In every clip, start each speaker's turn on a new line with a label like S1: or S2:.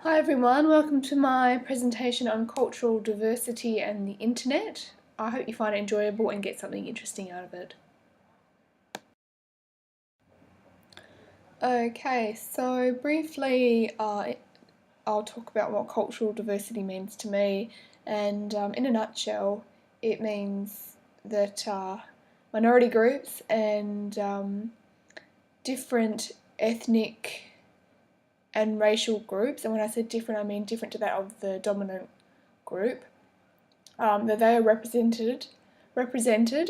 S1: Hi everyone, welcome to my presentation on cultural diversity and the internet. I hope you find it enjoyable and get something interesting out of it. Okay, so briefly I'll talk about what cultural diversity means to me, and in a nutshell it means that minority groups and different ethnic and racial groups, and when I say different I mean different to that of the dominant group, that they are represented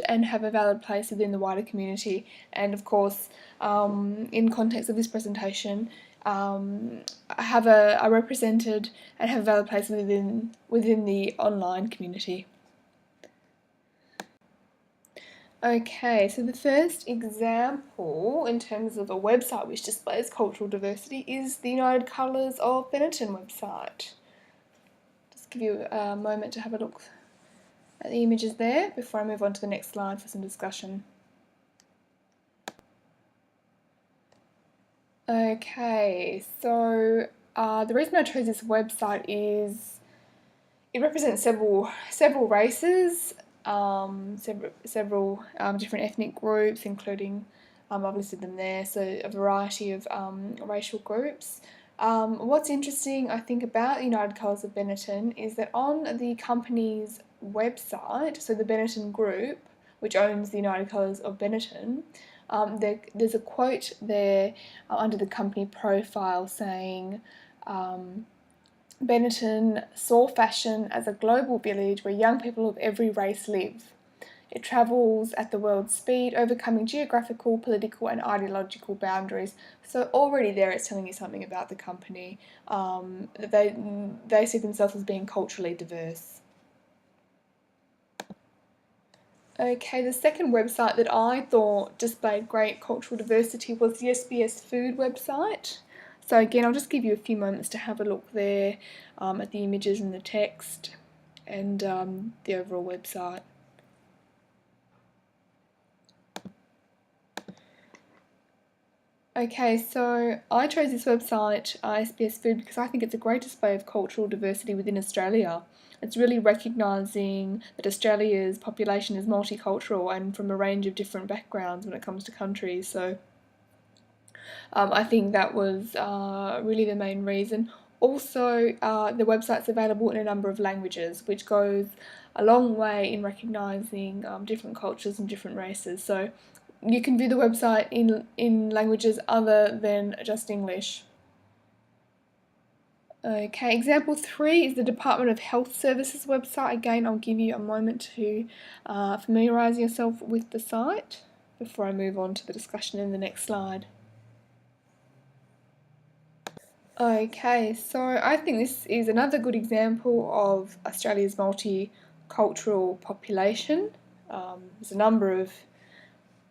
S1: and have a valid place within the wider community. And of course, in context of this presentation, are represented and have a valid place within the online community. Okay, so the first example in terms of a website which displays cultural diversity is the United Colours of Benetton website. Just give you a moment to have a look at the images there before I move on to the next slide for some discussion. Okay, so the reason I chose this website is it represents several races, several different ethnic groups, including I've listed them there, so a variety of racial groups. What's interesting, I think, about the United Colours of Benetton is that on the company's website, so the Benetton Group, which owns the United Colours of Benetton, there's a quote there under the company profile saying, Benetton saw fashion as a global village where young people of every race live. It travels at the world's speed, overcoming geographical, political and ideological boundaries. So already there it's telling you something about the company. They see themselves as being culturally diverse. Okay, the second website that I thought displayed great cultural diversity was the SBS Food website. So again, I'll just give you a few moments to have a look there at the images and the text and the overall website. Okay, so I chose this website, SBS Food, because I think it's a great display of cultural diversity within Australia. It's really recognising that Australia's population is multicultural and from a range of different backgrounds when it comes to countries. So I think that was really the main reason. Also, the website's available in a number of languages, which goes a long way in recognising different cultures and different races. So you can view the website in languages other than just English. Okay, example 3 is the Department of Health Services website. Again, I'll give you a moment to familiarise yourself with the site before I move on to the discussion in the next slide. Okay, so I think this is another good example of Australia's multicultural population. There's a number of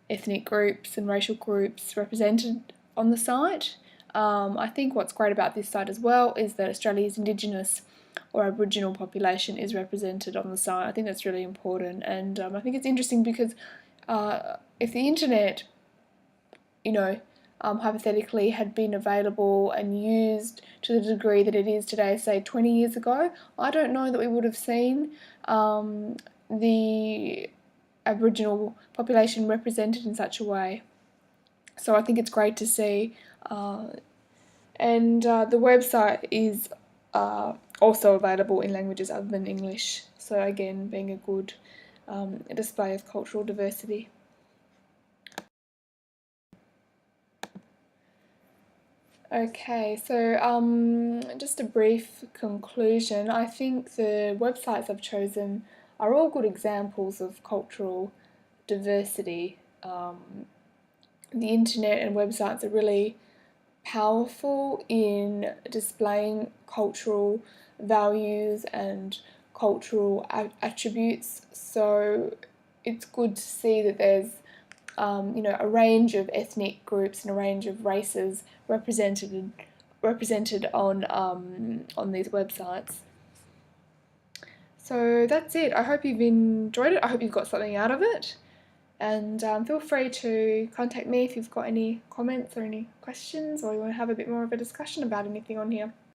S1: ethnic groups and racial groups represented on the site. I think what's great about this site as well is that Australia's Indigenous or Aboriginal population is represented on the site. I think that's really important, and I think it's interesting because if the internet, hypothetically had been available and used to the degree that it is today, say 20 years ago, I don't know that we would have seen the Aboriginal population represented in such a way. So I think it's great to see, and the website is also available in languages other than English, so again being a good display of cultural diversity. Okay, so just a brief conclusion. I think the websites I've chosen are all good examples of cultural diversity. The internet and websites are really powerful in displaying cultural values and cultural attributes, so it's good to see that there's a range of ethnic groups and a range of races represented on these websites. So that's it. I hope you've enjoyed it. I hope you've got something out of it. And feel free to contact me if you've got any comments or any questions, or you want to have a bit more of a discussion about anything on here.